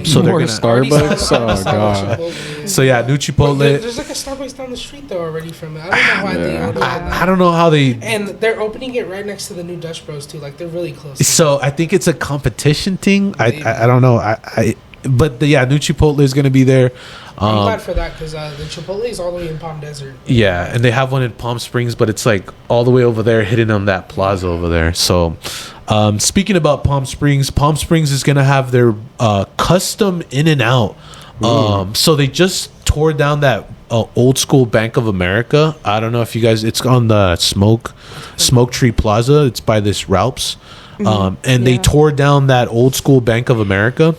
So they're More gonna Starbucks? Oh, God. So yeah, new Chipotle. There's like a Starbucks down the street though already from it. I don't know why they already had that. I don't know how they. And they're opening it right next to the new Dutch Bros too. Like they're really close. So I think it's a competition thing. I don't know. But yeah, new Chipotle is gonna be there. I'm glad for that because the Chipotle is all the way in Palm Desert. Yeah, and they have one in Palm Springs, but it's like all the way over there, hidden on that plaza over there. So, speaking about Palm Springs is gonna have their custom In and Out. So they just tore down that old school Bank of America. I don't know if you guys. It's on the Smoke Tree Plaza. It's by this Ralph's, and they tore down that old school Bank of America.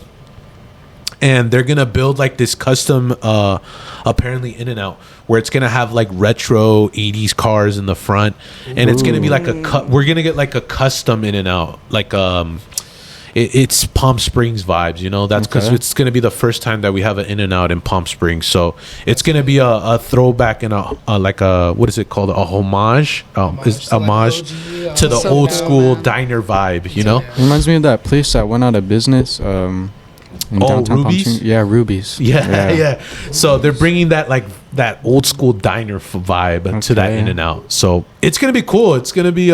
And they're gonna build like this custom, apparently In and Out, where it's gonna have like retro '80s cars in the front, and it's gonna be like we're gonna get like a custom In and Out, like it's Palm Springs vibes, you know. That's because it's gonna be the first time that we have an In and Out in Palm Springs, so it's gonna be a throwback and a like a what is it called, a homage, homage to the old school diner vibe, you know. Reminds me of that place that went out of business. In downtown Palm Ruby's? Springs. Yeah, Ruby's. Yeah. So they're bringing that like that old school diner vibe to that In and Out. So it's gonna be cool. It's gonna be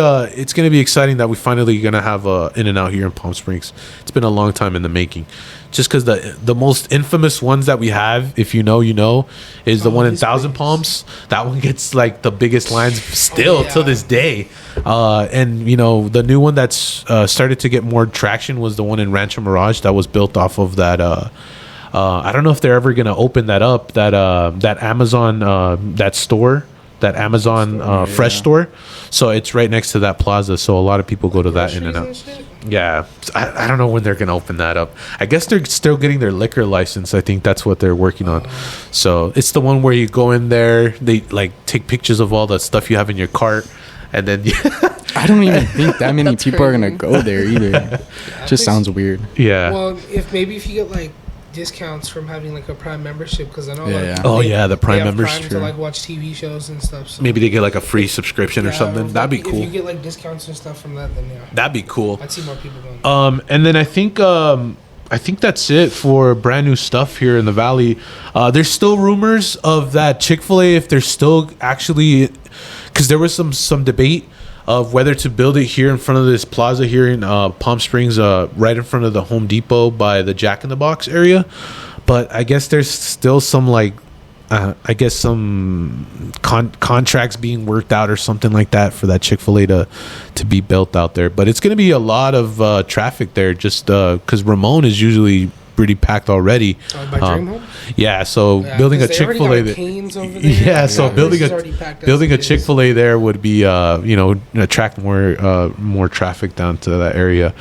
exciting that we finally gonna have a In and Out here in Palm Springs. It's been a long time in the making. Just because the most infamous ones that we have, if you know, is the one in Thousand Palms. That one gets like the biggest lines still till this day. And you know, the new one that's started to get more traction was the one in Rancho Mirage that was built off of that. I don't know if they're ever gonna open that up. That Amazon that store. That Amazon fresh store. So it's right next to that plaza. So a lot of people go to that In and Out. Yeah. I don't know when they're going to open that up. I guess they're still getting their liquor license. I think that's what they're working on. So it's the one where you go in there, they like take pictures of all the stuff you have in your cart. And then I don't even think that many people are going to go there either. Just sounds weird. Yeah. Well, if you get like discounts from having like a Prime membership, because I know the Prime membership, Prime to like watch TV shows and stuff. So maybe they get like a free subscription or something. That'd be cool. If you get like discounts and stuff from that, then that'd be cool. I'd see more people going. And then I think that's it for brand new stuff here in the valley. There's still rumors of that Chick-fil-A, if they're still actually, because there was some debate of whether to build it here in front of this plaza here in Palm Springs, right in front of the Home Depot by the Jack in the Box area. But I guess there's still some like, some contracts being worked out or something like that for that Chick-fil-A to be built out there. But it's going to be a lot of traffic there just because Ramon is usually pretty packed already. By Dream Home? Yeah, so building a Chick-fil-A building a Chick-fil-A there would be attract more traffic down to that area.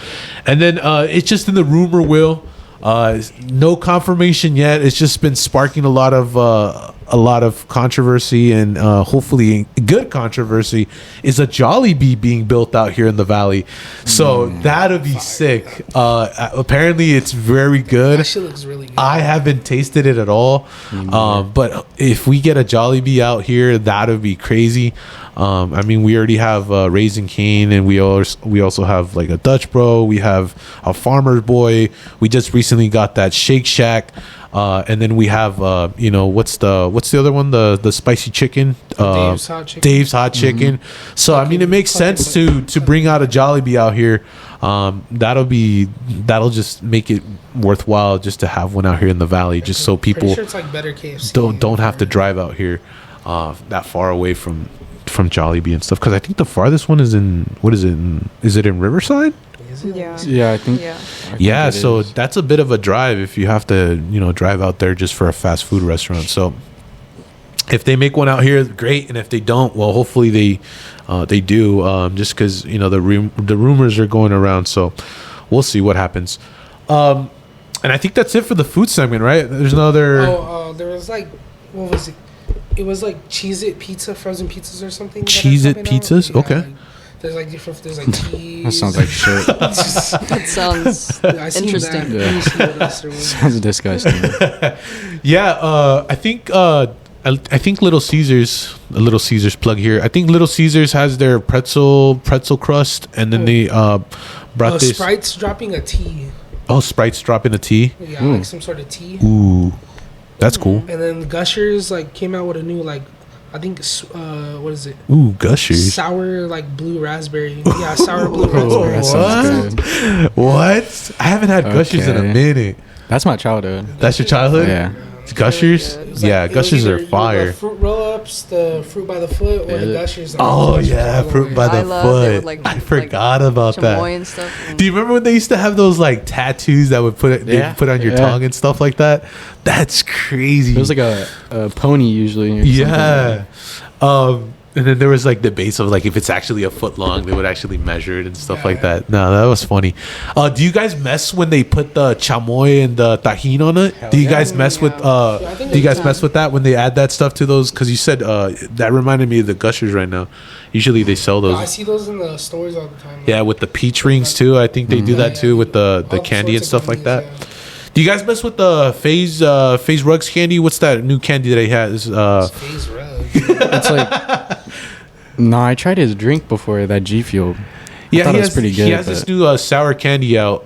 And then it's just in the rumor wheel. No confirmation yet. It's just been sparking a lot of controversy, and hopefully good controversy, is a Jollibee being built out here in the valley. So that'll be sick. Apparently it's very good. That shit looks really good. I haven't tasted it at all. But if we get a Jollibee out here, that'll be crazy. I mean, we already have Raising Cane, and we also have like a Dutch Bro. We have a Farmer's Boy. We just recently got that Shake Shack. And then we have what's the other one, the spicy chicken, Dave's Hot Chicken. Dave's Hot Chicken. So I mean, it makes sense to bring out a Jollibee out here. That'll just make it worthwhile just to have one out here in the valley, just so people Pretty sure it's like better KFC. don't have to drive out here that far away from Jollibee and stuff. Because I think the farthest one is is it in Riverside? Is it? Yeah. Yeah, I think. Yeah. I think Yeah, it so is. that's a bit of a drive if you have to drive out there just for a fast food restaurant. So if they make one out here, great, and if they don't, well, hopefully they do, just because the rumors are going around. So we'll see what happens. And I think that's it for the food segment, right? There's no other. There was like, what was it? It was like Cheez-It pizza, frozen pizzas or something. that are Cheez-It coming out. pizzas? Yeah, Okay. like, there's like different. There's like cheese. That sounds like shit. That sounds I seen interesting. That. Let me see what else there was. Sounds disgusting. Yeah, I think Little Caesars, a Little Caesars plug here. I think Little Caesars has their pretzel crust, and then they brought this. Sprite's dropping a tea. Oh, Sprite's dropping a tea. Yeah, like some sort of tea. Ooh, that's cool. And then Gushers came out with a new I think what is it? Ooh, Gushers. Sour blue raspberry. Yeah, sour blue raspberry. That sounds good. What? I haven't had Gushers in a Okay. minute. That's my childhood. That's your childhood? Yeah. Gushers? It was Yeah, it was Gushers either, are fire. The fruit roll-ups, the fruit by the foot, or the Yeah. Gushers. Oh yeah, fruit by I the love it foot. with, I forgot about that. chamoy and stuff. Do you remember when they used to have those tattoos that would they Yeah. put on your Yeah. tongue and stuff like that? That's crazy. It was like a pony usually. or something. Yeah. And then there was the base of if it's actually a foot long, they would actually measure it and stuff like that. No, that was funny. Do you guys mess when they put the chamoy and the tajin on it? Do you guys mess with I think do you guys it's mess with that when they add that stuff to those? Because you said that reminded me of the Gushers right now. Usually they sell I those. see those in the stores all the time. Yeah, with the peach rings too. I think they do that too with the All candy and sorts of stuff like candies, that. Do you guys mess with the Phase Rugs candy? What's that new candy that he has? Yeah. Phase Rug. It's like. No, I tried his drink before, that G Fuel. Yeah, thought he it was has, pretty good, he has this but- new sour candy out,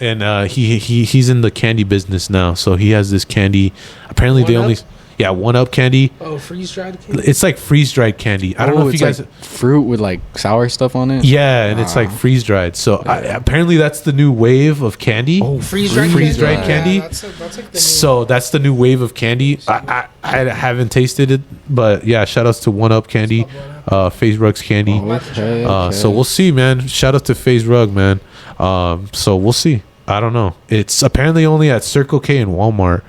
and he's in the candy business now. So he has this candy. Apparently, they 1UP? only 1UP candy. Oh, freeze dried candy. It's like freeze dried candy. I don't know if it's you guys. like fruit with sour stuff on it. Yeah, and it's like freeze dried. So apparently, that's the new wave of candy. Oh, freeze-dried candy. Yeah, that's like the new. So that's the new wave of candy. I haven't tasted it, but yeah, shout outs to 1UP candy, FaZe Rugs candy. Okay, So we'll see, man. Shout out to FaZe Rug, man. So we'll see. I don't know. It's apparently only at Circle K and Walmart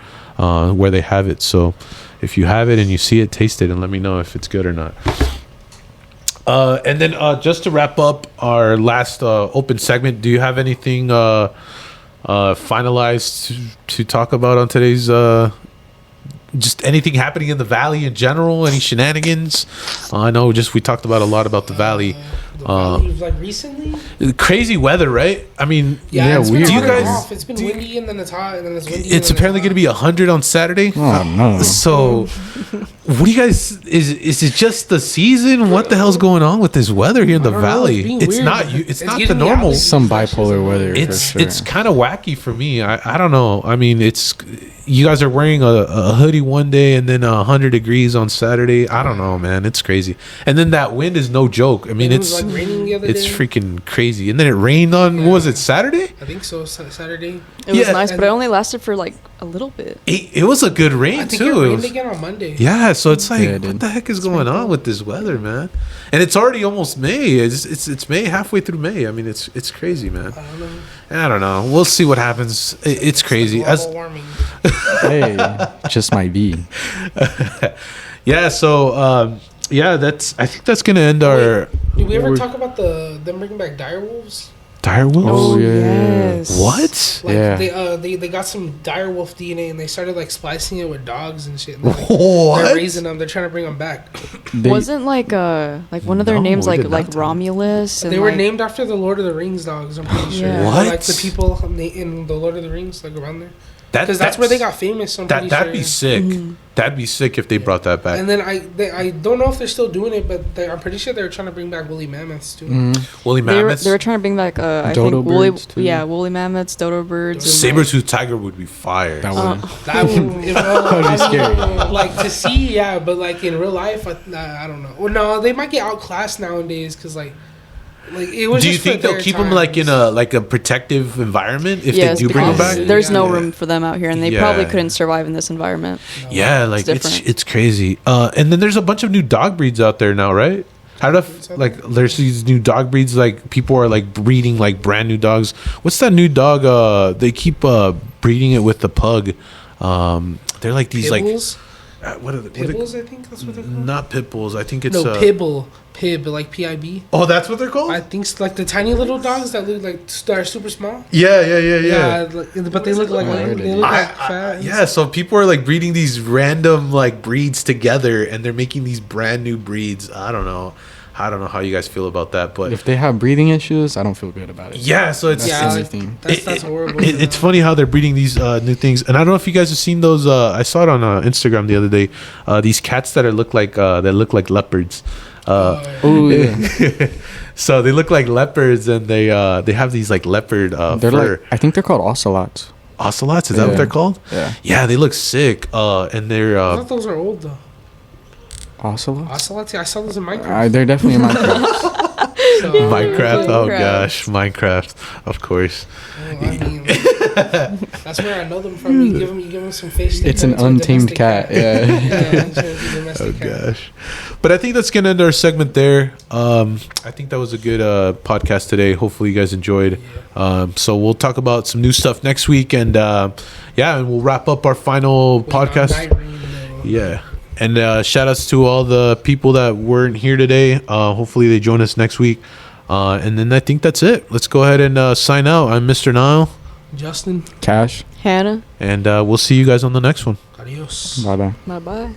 where they have it. So if you have it and you see it, taste it and let me know if it's good or not. And then just to wrap up our last open segment, do you have anything finalized to talk about on today's just anything happening in the valley in general? Any shenanigans? I know we talked about a lot about the valley. The valley, recently. Crazy weather, right? I mean, Yeah, it's weird. Been Do you on and guys- off. It's been windy and then it's hot and then it's windy. it's and then apparently going to be 100 on Saturday. Oh no. So, what do you guys? Is it just the season? What the hell's going on with this weather here in the I don't know, valley? it's being It's weird. not. It's not the getting me normal. allergies. Some bipolar weather. It's for sure. it's kind of wacky for me. I don't know. I mean, it's you guys are wearing a hoodie one day and then 100 degrees on Saturday. I don't know, man. It's crazy. And then that wind is no joke. I mean, It was, it's raining the other it's day. freaking crazy. And then it rained on what was it, Saturday? I think so. Saturday. It was Yeah. nice, but it only lasted for a little bit. It was a good rain I think too. it It rained was- again on Monday. Yeah, so it's like, Yeah, it what did. the heck is going on with this weather, man? And it's already almost May. It's May, halfway through May. I mean, it's crazy, man. I don't know. We'll see what happens. It's crazy. Global warming. Hey, just might be. Yeah. So that's. I think that's gonna end our. Did we ever we're- talk about them bringing back dire wolves? dire wolves? Oh, yeah. What? Like Yeah. they got some dire wolf DNA and they started splicing it with dogs and shit. And What? they're raising them. They're trying to bring them back. Wasn't like one of their No, names we like did not tell Romulus? And They were like- named after the Lord of the Rings dogs. I'm pretty sure. Yeah. What? Like the people in the Lord of the Rings, like around there. because that's where they got famous. So That'd be sick. That'd be sick if they brought that back. And then I don't know if they're still doing it, but I'm pretty sure they're trying to bring back woolly mammoths too. Woolly mammoths. They were trying to bring back I Dodo think woolly birds, too. woolly mammoths, dodo birds, and, Saber-tooth tiger would be fire. That one. That would be scary. Like to see, yeah, but like in real life, I don't know. Well, no, they might get outclassed nowadays because like it was. Do you just think for they'll their keep them like in times. a protective environment if yes, they do bring them because back? there's no Yeah. room for them out here, and they Yeah. probably couldn't survive in this environment. Yeah, like it's different. crazy. And then there's a bunch of new dog breeds out there now, right? How do like there's these new dog breeds, like people are like breeding like brand new dogs. What's that new dog? They keep breeding it with the pug. They're like these Pibbles? what are the Pibbles, I think that's what they're called. Not pit bulls. I think it's No, Pibble. Pib, like PIB. Oh, that's what they're called. I think it's like the tiny little dogs that look like that are super small. Yeah. But they look like fat. Yeah, so people are like breeding these random like breeds together, and they're making these brand new breeds. I don't know how you guys feel about that, but If they have breathing issues, I don't feel good about it. yeah, so it's Yeah, That's like, anything. that's horrible. it's funny how they're breeding these new things, and I don't know if you guys have seen those. I saw it on Instagram the other day. These cats that look like leopards. Oh yeah. So they look like leopards, and they have these like leopard They're fur. like, I think they're called ocelots. Ocelots, is that what Yeah. they're called? Yeah. Yeah, they look sick. And they're I thought those are old though. Ocelots? Ocelots, yeah, I saw those in Minecraft. They're definitely in Minecraft. So, Minecraft. Oh Minecraft. gosh, Minecraft, of course. I mean, that's where I know them from. You give them some face. It's an untamed cat. Yeah. It's a Oh domestic cat. gosh, but I think that's gonna end our segment there. I think that was a good podcast today. Hopefully you guys enjoyed. So we'll talk about some new stuff next week, and and we'll wrap up our final podcast. Yeah. And shout outs to all the people that weren't here today. Hopefully they join us next week. And then I think that's it. Let's go ahead and sign out. I'm Mr. Nile. Justin, Cash. Hannah, And we'll see you guys on the next one. adios. Bye bye. bye bye.